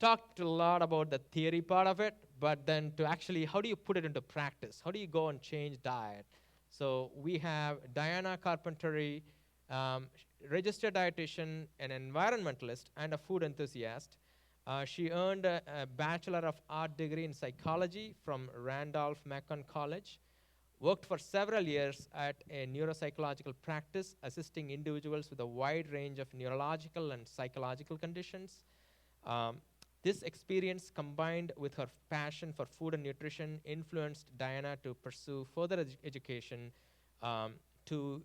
talked a lot about the theory part of it, but then to actually, how do you put it into practice? How do you go and change diet? So we have Dianna Carpentieri, registered dietitian, an environmentalist, and a food enthusiast. She earned a Bachelor of Art degree in psychology from Randolph-Macon College, worked for several years at a neuropsychological practice, assisting individuals with a wide range of neurological and psychological conditions. This experience, combined with her passion for food and nutrition, influenced Dianna to pursue further education to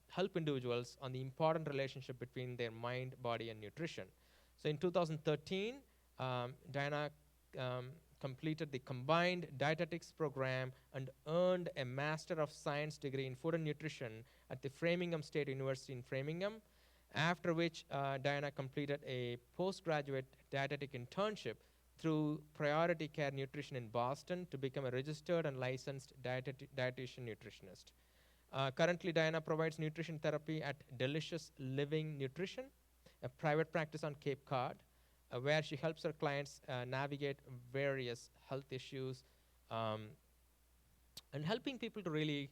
help individuals on the important relationship between their mind, body, and nutrition. So in 2013, Dianna completed the combined dietetics program and earned a Master of Science degree in food and nutrition at the Framingham State University in Framingham, after which Dianna completed a postgraduate dietetic internship through Priority Care Nutrition in Boston to become a registered and licensed dietitian nutritionist. Currently, Dianna provides nutrition therapy at Delicious Living Nutrition, a private practice on Cape Cod, where she helps her clients navigate various health issues and helping people to really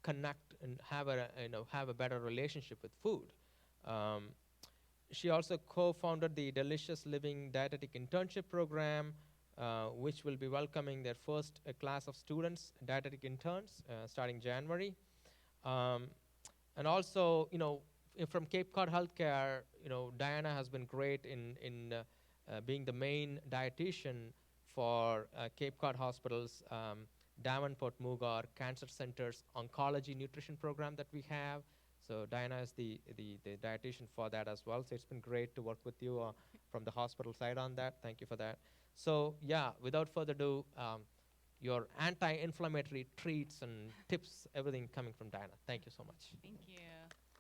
connect and have a better relationship with food. She also co-founded the Delicious Living Dietetic Internship Program, which will be welcoming their first class of students, dietetic interns, starting January. And also, from Cape Cod Healthcare, Dianna has been great in being the main dietitian for Cape Cod Hospital's Davenport Mugar Cancer Center's oncology nutrition program that we have. So Dianna is the dietitian for that as well. So it's been great to work with you from the hospital side on that. Thank you for that. So yeah, without further ado, your anti-inflammatory treats and tips, everything coming from Dianna. Thank you so much. Thank you.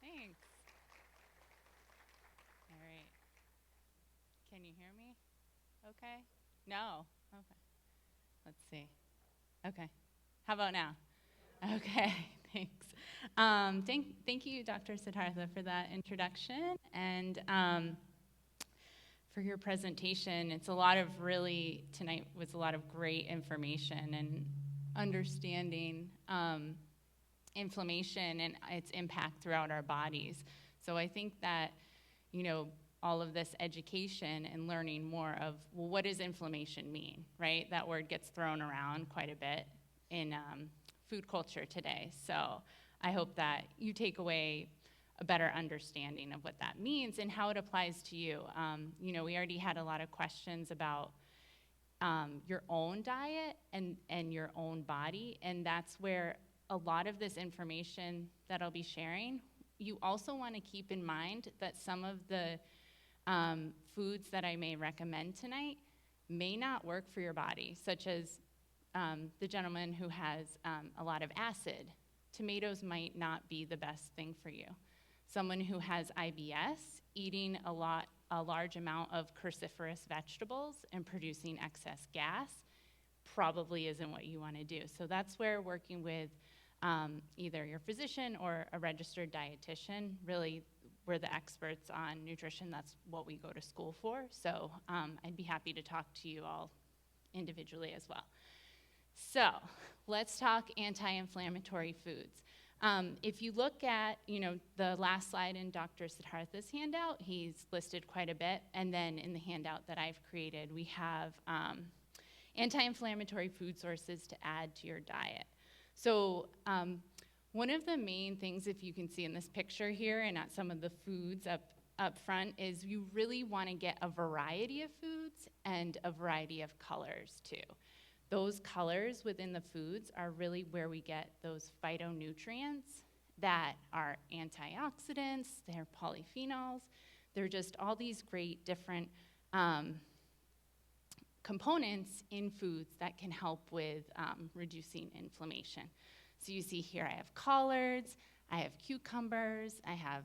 Thanks. All right. Can you hear me? Okay? No? Okay. Let's see. Okay. How about now? Okay, thanks. Thank you, Dr. Siddhartha, for that introduction and for your presentation. Tonight was a lot of great information and understanding inflammation and its impact throughout our bodies. So I think that, all of this education and learning more of, well, what does inflammation mean, right? That word gets thrown around quite a bit in food culture today. So I hope that you take away a better understanding of what that means and how it applies to you. We already had a lot of questions about your own diet and your own body, and that's where a lot of this information that I'll be sharing, you also want to keep in mind that some of the foods that I may recommend tonight may not work for your body, such as the gentleman who has a lot of acid. Tomatoes might not be the best thing for you. Someone who has IBS, eating a large amount of cruciferous vegetables and producing excess gas probably isn't what you want to do. So that's where working with either your physician or a registered dietitian, really we're the experts on nutrition. That's what we go to school for. So I'd be happy to talk to you all individually as well. So let's talk anti-inflammatory foods. If you look at, the last slide in Dr. Siddhartha's handout, he's listed quite a bit. And then in the handout that I've created, we have anti-inflammatory food sources to add to your diet. So one of the main things, if you can see in this picture here and at some of the foods up front, is you really want to get a variety of foods and a variety of colors too. Those colors within the foods are really where we get those phytonutrients that are antioxidants, they're polyphenols, they're just all these great different components in foods that can help with reducing inflammation. So you see here I have collards, I have cucumbers, I have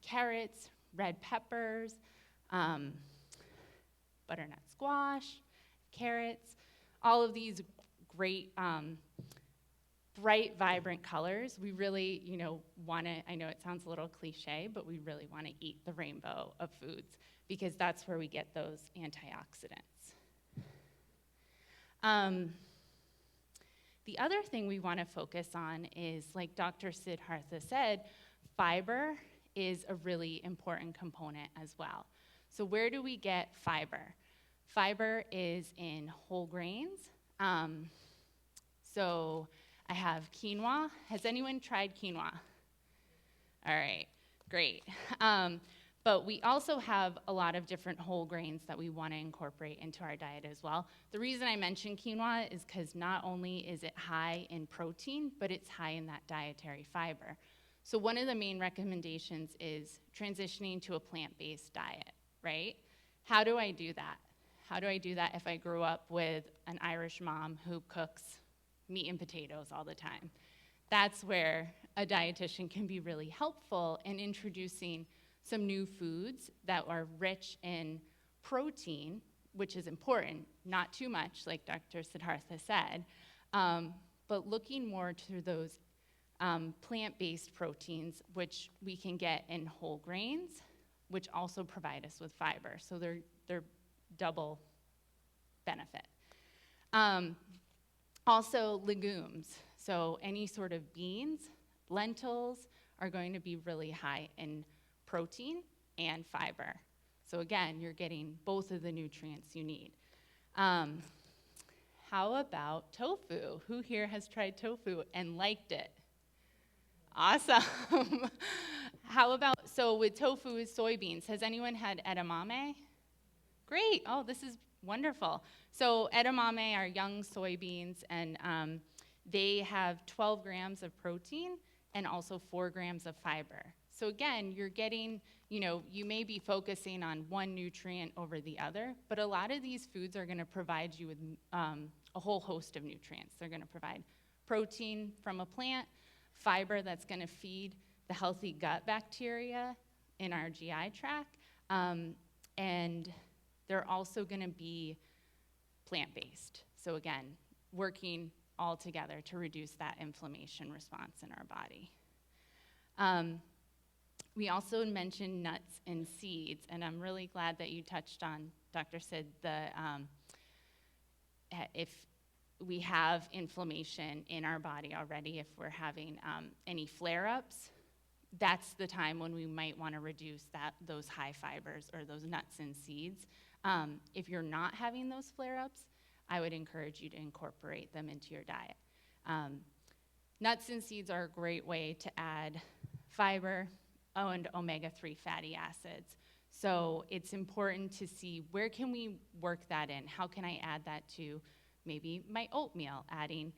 carrots, red peppers, butternut squash, carrots, all of these great, bright, vibrant colors. We really, want to, I know it sounds a little cliche, but we really want to eat the rainbow of foods because that's where we get those antioxidants. The other thing we want to focus on is, like Dr. Siddhartha said, fiber is a really important component as well. So where do we get fiber? Fiber is in whole grains. So I have quinoa. Has anyone tried quinoa? All right, great. But we also have a lot of different whole grains that we want to incorporate into our diet as well. The reason I mention quinoa is because not only is it high in protein, but it's high in that dietary fiber. So one of the main recommendations is transitioning to a plant-based diet, right? How do I do that? How do I do that if I grew up with an Irish mom who cooks meat and potatoes all the time? That's where a dietitian can be really helpful in introducing some new foods that are rich in protein, which is important, not too much, like Dr. Siddhartha said, but looking more to those plant-based proteins, which we can get in whole grains, which also provide us with fiber. So they're double benefit. Also, legumes. So any sort of beans, lentils are going to be really high in protein and fiber. So again, you're getting both of the nutrients you need. How about tofu? Who here has tried tofu and liked it? Awesome. How about, so with tofu is soybeans. Has anyone had edamame? Great. Oh, this is wonderful. So edamame are young soybeans, and they have 12 grams of protein and also 4 grams of fiber. So again, you're getting, you may be focusing on one nutrient over the other, but a lot of these foods are going to provide you with a whole host of nutrients. They're going to provide protein from a plant, fiber that's going to feed the healthy gut bacteria in our GI tract, and they're also going to be plant-based. So again, working all together to reduce that inflammation response in our body. We also mentioned nuts and seeds, and I'm really glad that you touched on, Dr. Sid, if we have inflammation in our body already, if we're having any flare-ups, that's the time when we might want to reduce those high fibers or those nuts and seeds. If you're not having those flare-ups, I would encourage you to incorporate them into your diet. Nuts and seeds are a great way to add fiber and omega-3 fatty acids. So it's important to see where can we work that in? How can I add that to maybe my oatmeal, adding,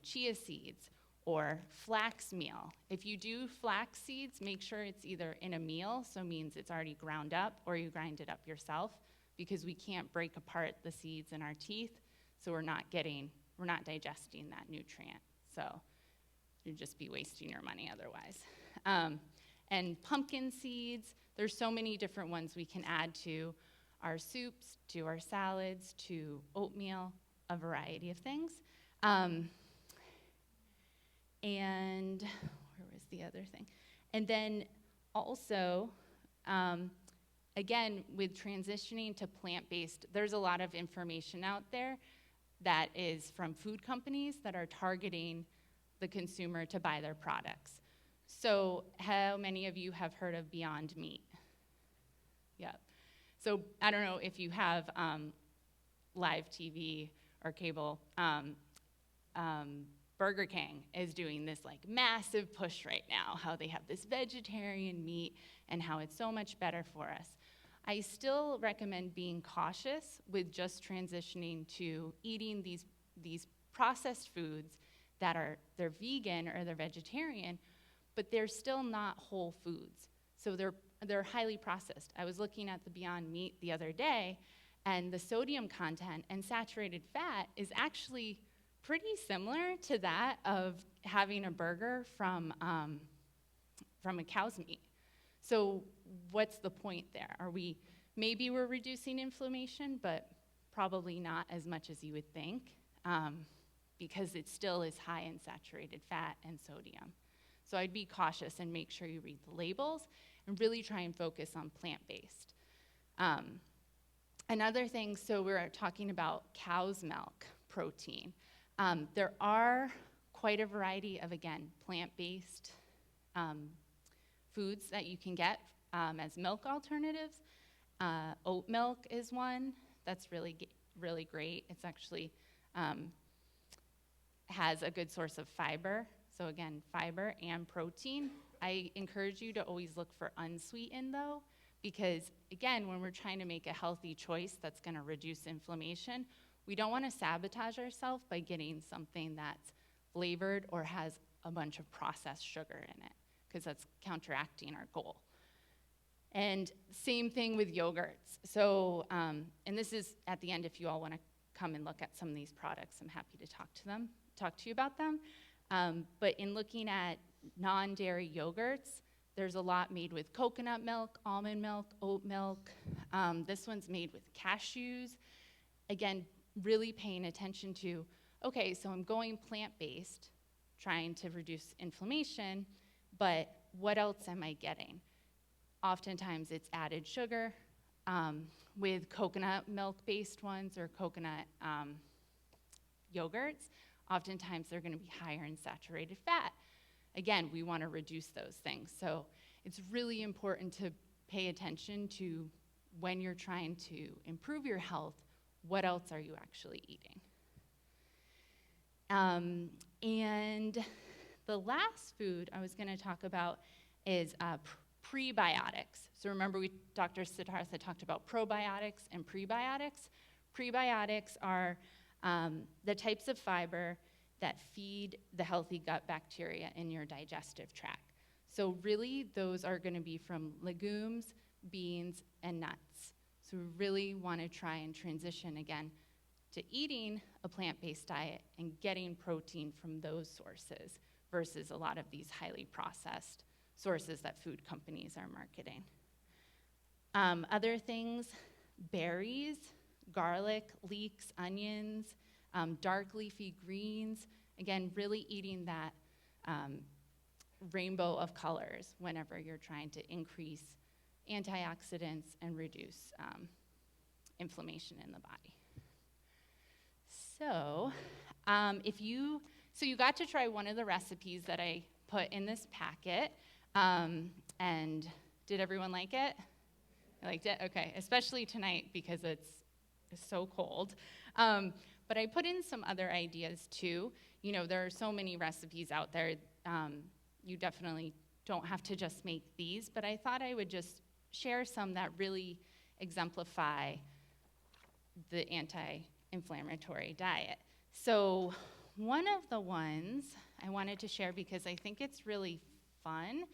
chia seeds or flax meal. If you do flax seeds, make sure it's either in a meal, so means it's already ground up, or you grind it up yourself, because we can't break apart the seeds in our teeth, so we're not digesting that nutrient. So you'd just be wasting your money otherwise. And pumpkin seeds, there's so many different ones we can add to our soups, to our salads, to oatmeal, a variety of things. And where was the other thing? And then also, again, with transitioning to plant-based, there's a lot of information out there that is from food companies that are targeting the consumer to buy their products. So how many of you have heard of Beyond Meat? Yep. So I don't know if you have live TV or cable. Burger King is doing this like massive push right now, how they have this vegetarian meat and how it's so much better for us. I still recommend being cautious with just transitioning to eating these processed foods that they're vegan or they're vegetarian, but they're still not whole foods. So they're highly processed. I was looking at the Beyond Meat the other day, and the sodium content and saturated fat is actually pretty similar to that of having a burger from a cow's meat. So what's the point there? Maybe we're reducing inflammation, but probably not as much as you would think, because it still is high in saturated fat and sodium. So I'd be cautious and make sure you read the labels and really try and focus on plant-based. Another thing, so we're talking about cow's milk protein. There are quite a variety of, again, plant-based foods that you can get as milk alternatives. Oat milk is one that's really great. It's actually has a good source of fiber. So again, fiber and protein. I encourage you to always look for unsweetened though, because again, when we're trying to make a healthy choice that's gonna reduce inflammation, we don't wanna sabotage ourselves by getting something that's flavored or has a bunch of processed sugar in it, because that's counteracting our goal. And same thing with yogurts. So, and this is at the end if you all wanna come and look at some of these products, I'm happy to talk to you about them. But in looking at non-dairy yogurts, there's a lot made with coconut milk, almond milk, oat milk. This one's made with cashews. Again, really paying attention to, okay, so I'm going plant-based, trying to reduce inflammation, but what else am I getting? Oftentimes it's added sugar. With coconut milk-based ones or coconut yogurts, oftentimes they're gonna be higher in saturated fat. Again, we wanna reduce those things. So it's really important to pay attention to when you're trying to improve your health, what else are you actually eating? And the last food I was gonna talk about is prebiotics. So remember, Dr. Siddhartha talked about probiotics and prebiotics. Prebiotics are the types of fiber that feed the healthy gut bacteria in your digestive tract. So really, those are gonna be from legumes, beans, and nuts. So we really wanna try and transition again to eating a plant-based diet and getting protein from those sources versus a lot of these highly processed sources that food companies are marketing. Other things, berries, garlic, leeks, onions, dark leafy greens. Again, really eating that rainbow of colors whenever you're trying to increase antioxidants and reduce inflammation in the body. So, you got to try one of the recipes that I put in this packet, and did everyone like it? I liked it? Okay, especially tonight because it's so cold. But I put in some other ideas too. You know, there are so many recipes out there. You definitely don't have to just make these, but I thought I would just share some that really exemplify the anti-inflammatory diet. So one of the ones I wanted to share because I think it's really fun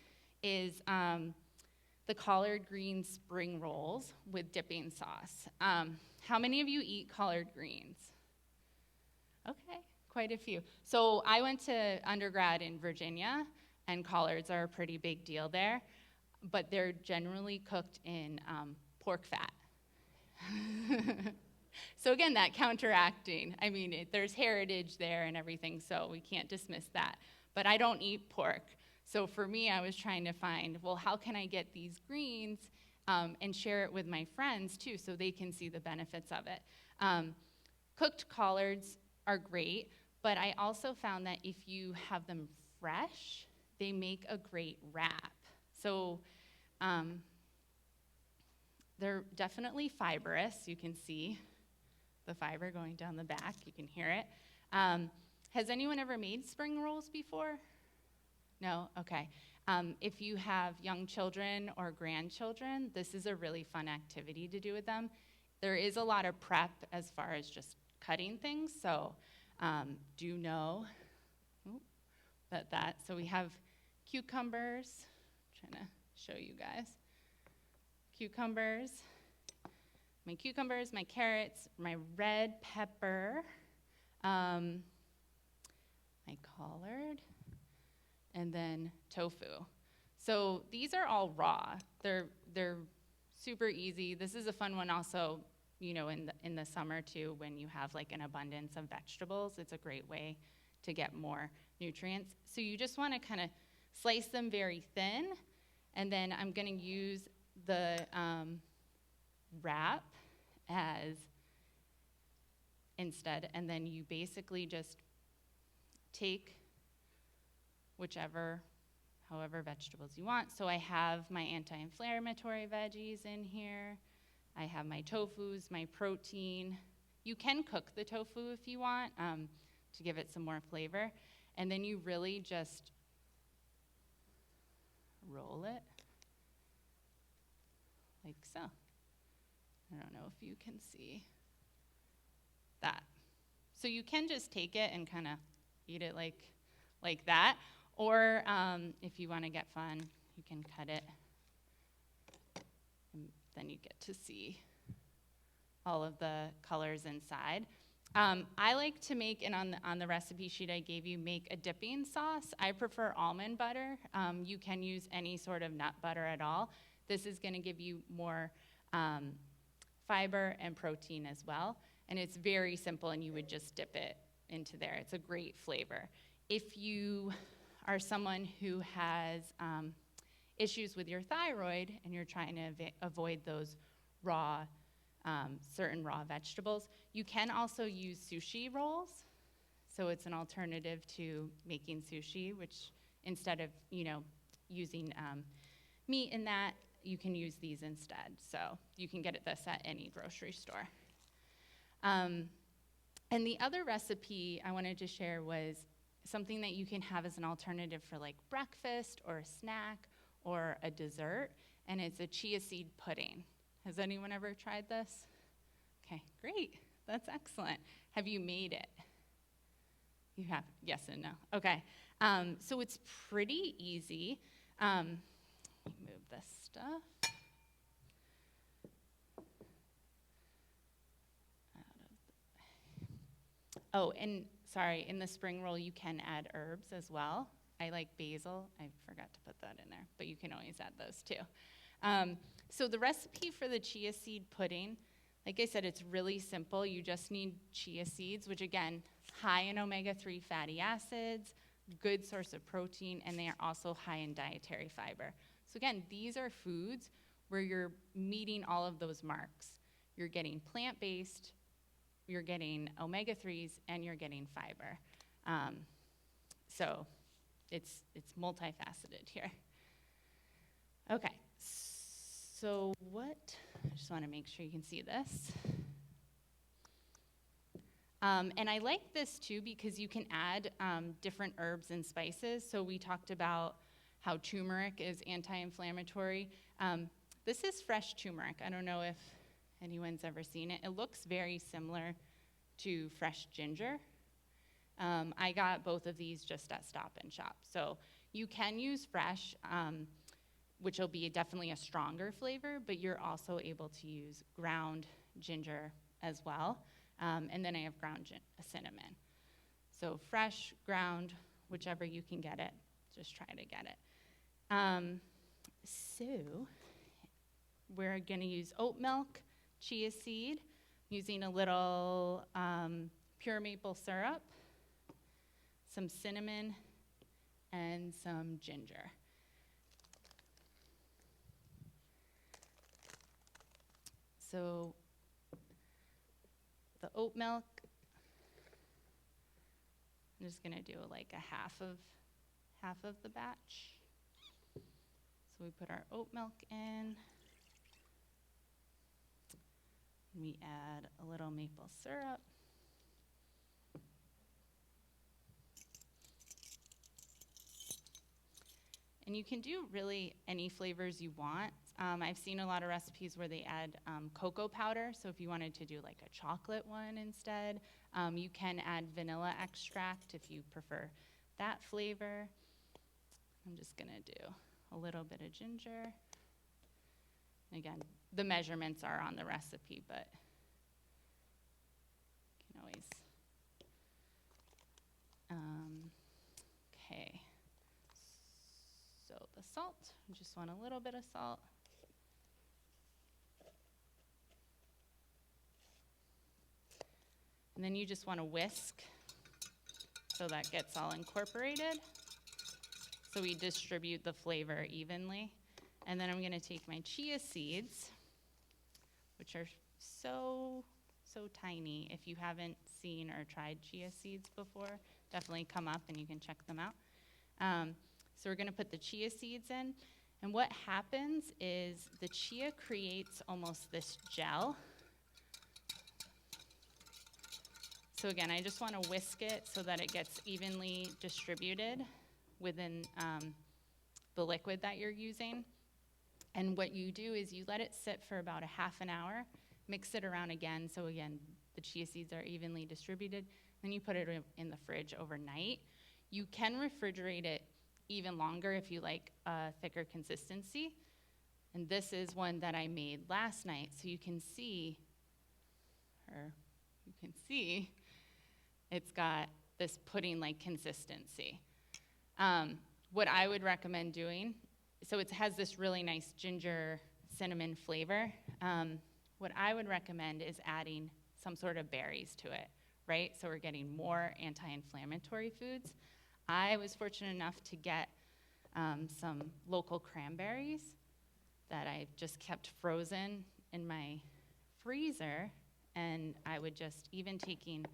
is the collard green spring rolls with dipping sauce. How many of you eat collard greens? Okay, quite a few. So I went to undergrad in Virginia, and collards are a pretty big deal there, but they're generally cooked in pork fat. So again, that counteracting. I mean, there's heritage there and everything, so we can't dismiss that. But I don't eat pork. So for me, I was trying to find, well, how can I get these greens and share it with my friends too so they can see the benefits of it. Cooked collards are great, but I also found that if you have them fresh, they make a great wrap. So they're definitely fibrous. You can see the fiber going down the back. You can hear it. Has anyone ever made spring rolls before? No? Okay. If you have young children or grandchildren, this is a really fun activity to do with them. There is a lot of prep as far as just cutting things, so do know about that. So we have cucumbers. I'm trying to show you guys. Cucumbers, my carrots, my red pepper, my collard, and then tofu. So these are all raw. They're super easy. This is a fun one also, you know, in the summer too, when you have like an abundance of vegetables. It's a great way to get more nutrients. So you just want to kind of slice them very thin, and then I'm going to use the wrap as instead, and then you basically just take however vegetables you want. So I have my anti-inflammatory veggies in here. I have my tofus, my protein. You can cook the tofu if you want to give it some more flavor. And then you really just roll it like so. I don't know if you can see that. So you can just take it and kind of eat it like that. Or if you want to get fun, you can cut it. And then you get to see all of the colors inside. I like to make, and on the recipe sheet I gave you, make a dipping sauce. I prefer almond butter. You can use any sort of nut butter at all. This is going to give you more fiber and protein as well. And it's very simple, and you would just dip it into there. It's a great flavor. If you are someone who has issues with your thyroid and you're trying to avoid those certain raw vegetables, you can also use sushi rolls. So it's an alternative to making sushi, which instead of using meat in that, you can use these instead. So you can get this at any grocery store. And the other recipe I wanted to share was something that you can have as an alternative for like breakfast or a snack or a dessert, and it's a chia seed pudding. Has anyone ever tried this? Okay, great. That's excellent. Have you made it? You have? Yes and no. Okay. So it's pretty easy. Let me move this stuff. Oh, and sorry, in the spring roll, you can add herbs as well. I like basil. I forgot to put that in there, but you can always add those too. So the recipe for the chia seed pudding, like I said, it's really simple. You just need chia seeds, which again, high in omega-3 fatty acids, good source of protein, and they are also high in dietary fiber. So again, these are foods where you're meeting all of those marks. You're getting plant-based, you're getting omega-3s, and you're getting fiber. So it's multifaceted here. Okay, so I just want to make sure you can see this. And I like this too because you can add different herbs and spices. So we talked about how turmeric is anti-inflammatory. This is fresh turmeric. I don't know if anyone's ever seen it. It looks very similar to fresh ginger. I got both of these just at Stop and Shop. So you can use fresh, which will be definitely a stronger flavor, but you're also able to use ground ginger as well. And then I have ground cinnamon. So fresh, ground, whichever you can get it, just try to get it. So we're going to use oat milk, chia seed, using a little pure maple syrup, some cinnamon, and some ginger. So the oat milk, I'm just going to do like a half of the batch. So we put our oat milk in. We add a little maple syrup. And you can do really any flavors you want. I've seen a lot of recipes where they add cocoa powder. So if you wanted to do like a chocolate one instead, you can add vanilla extract if you prefer that flavor. I'm just going to do a little bit of ginger. Again, the measurements are on the recipe, but you can always. Okay. So the salt, I just want a little bit of salt. And then you just want to whisk so that gets all incorporated. So we distribute the flavor evenly. And then I'm going to take my chia seeds, which which are so tiny. If you haven't seen or tried chia seeds before, definitely come up and you can check them out. So we're going to put the chia seeds in. And what happens is the chia creates almost this gel. So again, I just want to whisk it so that it gets evenly distributed within the liquid that you're using. And what you do is you let it sit for about a half an hour, mix it around again, so again, the chia seeds are evenly distributed. Then you put it in the fridge overnight. You can refrigerate it even longer if you like a thicker consistency. And this is one that I made last night, so you can see, it's got this pudding-like consistency. What I would recommend doing, so it has this really nice ginger cinnamon flavor. What I would recommend is adding some sort of berries to it, right? So we're getting more anti-inflammatory foods. I was fortunate enough to get some local cranberries that I just kept frozen in my freezer, and I would just, even taking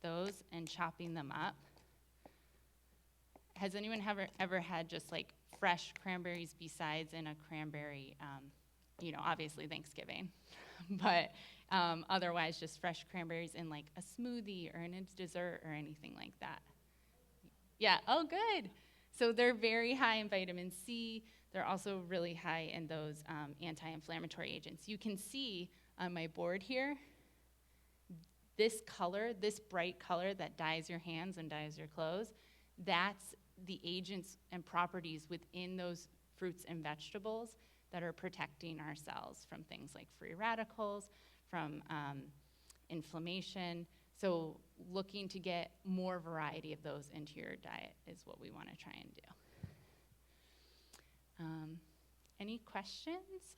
those and chopping them up. Has anyone ever had just like fresh cranberries besides in a cranberry, obviously Thanksgiving, but otherwise just fresh cranberries in like a smoothie or in a dessert or anything like that? Yeah, oh good. So they're very high in vitamin C. They're also really high in those anti-inflammatory agents. You can see on my board here, this color, this bright color that dyes your hands and dyes your clothes, that's the agents and properties within those fruits and vegetables that are protecting our cells from things like free radicals, from inflammation. So looking to get more variety of those into your diet is what we want to try and do. Any questions?